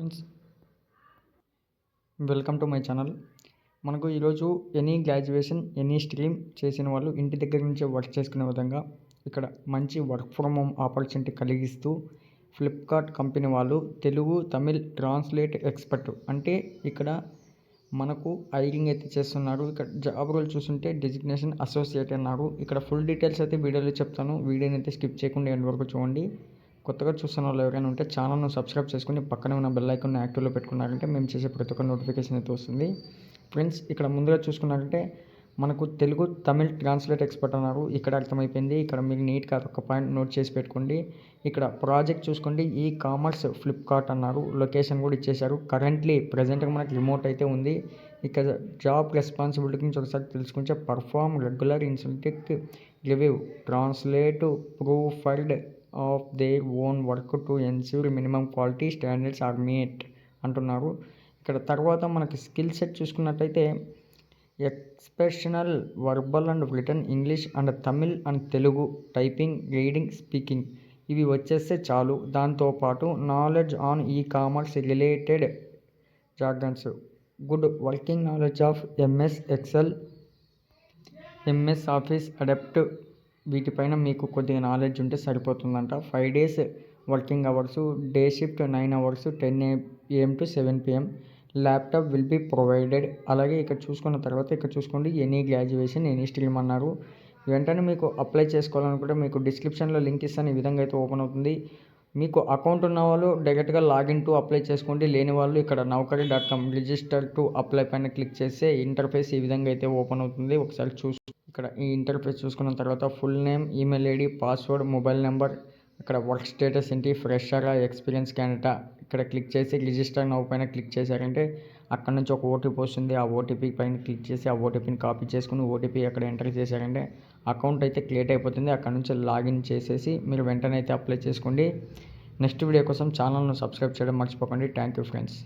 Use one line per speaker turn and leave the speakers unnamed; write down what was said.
Friends, welcome to my channel. మనకు ఈరోజు any graduation any stream చేసిన వాళ్ళు ఇంటి దగ్గర నుంచే వర్క్ చేసుకునే విధంగా ఇక్కడ మంచి వర్క్ ఫ్రమ్ హోమ్ ఆపర్చునిటీ కలిగిస్తూ ఫ్లిప్కార్ట్ కంపెనీ వాళ్ళు తెలుగు తమిళ్ ట్రాన్స్లేట్ ఎక్స్పర్ట్ అంటే ఇక్కడ మనకు హైరింగ్ అయితే చేస్తున్నారు. ఇక్కడ జాబ్ రోల్ చూస్తుంటే డెసిగ్నేషన్ అసోసియేట్ అన్నారు. ఇక్కడ ఫుల్ డీటెయిల్స్ అయితే వీడియోలో చెప్తాను. వీడియోని అయితే స్కిప్ చేయకుండా ఎండ్ వరకు చూడండి. కొత్తగా చూస్తున్న వాళ్ళు ఎవరైనా ఉంటే ఛానల్ను సబ్స్క్రైబ్ చేసుకుని పక్కనే ఉన్న బెల్ ఐకాన్ని యాక్టివ్లో పెట్టుకున్నారంటే మేము చేసే ప్రతి ఒక్క నోటిఫికేషన్ అయితే వస్తుంది. ఫ్రెండ్స్, ఇక్కడ ముందుగా చూసుకున్నారంటే మనకు తెలుగు తమిళ్ ట్రాన్స్లేట్ ఎక్స్పర్ట్ అన్నారు. ఇక్కడ అర్థమైపోయింది. ఇక్కడ మీరు నీట్గా ఒక పాయింట్ నోట్ చేసి పెట్టుకోండి. ఇక్కడ ప్రాజెక్ట్ చూసుకోండి, ఈ కామర్స్ ఫ్లిప్కార్ట్ అన్నారు. లొకేషన్ కూడా ఇచ్చేశారు. కరెంట్లీ ప్రజెంట్గా మనకి రిమోట్ అయితే ఉంది. ఇక్కడ జాబ్ రెస్పాన్సిబిలిటీ గురించి ఒకసారి తెలుసుకుంటే పర్ఫార్మ్ రెగ్యులర్ ఇన్సెంటిక్ review translate proofread of their own work to ensure minimum quality standards are meet అంటున్నారు. ఇక్కడ తర్వాత మనకి స్కిల్ సెట్ చూసుకున్నట్టయితే exceptional verbal and written English and Tamil and Telugu typing reading speaking ఇవి వచ్చేస్తే చాలు. దాంతోపాటు knowledge on e commerce related jargons, good working knowledge of MS Excel, MS Office adapt వీటిపైన మీకు కొద్దిగా నాలెడ్జ్ ఉంటే సరిపోతుందంట. 5 days working hours, day shift 9 hours 10 AM to 7 PM, laptop will be provided. అలాగే ఇక్కడ చూసుకున్న తర్వాత ఇక్కడ చూసుకోండి ఎనీ గ్రాడ్యుయేషన్ ఎనీ స్ట్రీమ్ అన్నారు. వెంటనే మీకు అప్లై చేసుకోవాలనుకుంటే మీకు డిస్క్రిప్షన్లో లింక్ ఇస్తాను. ఈ విధంగా అయితే ఓపెన్ అవుతుంది. మీకు అకౌంట్ ఉన్న వాళ్ళు డైరెక్ట్గా లాగిన్ టు అప్లై చేసుకోండి. లేని వాళ్ళు ఇక్కడ naukari.com రిజిస్టర్ టు అప్లై పైన క్లిక్ చేస్తే ఇంటర్ఫేస్ ఈ విధంగా అయితే ఓపెన్ అవుతుంది. ఒకసారి ఇక్కడ ఈ ఇంటర్ఫేస్ చూసుకున్న తర్వాత full name, email ID, password, mobile number, ఇక్కడ వర్క్ స్టేటస్ ఏంటి, ఫ్రెషరా, ఎక్స్పీరియన్స్ క్యాండిడేటా, ఇక్కడ క్లిక్ చేసి రిజిస్టర్ నౌ పైన క్లిక్ చేశారంటే అక్కడ నుంచి ఒక ఓటీపీ వస్తుంది. ఆ ఓటీపీ పైన క్లిక్ చేసి ఆ ఓటీపీని కాపీ చేసుకుని ఓటీపీ అక్కడ ఎంటర్ చేశారంటే అకౌంట్ అయితే క్రియేట్ అయిపోతుంది. అక్కడ నుంచి లాగిన్ చేసేసి మీరు వెంటనే అయితే అప్లై చేసుకోండి. నెక్స్ట్ వీడియో కోసం ఛానల్ను సబ్స్క్రైబ్ చేయడం మర్చిపోకండి. Thank you friends.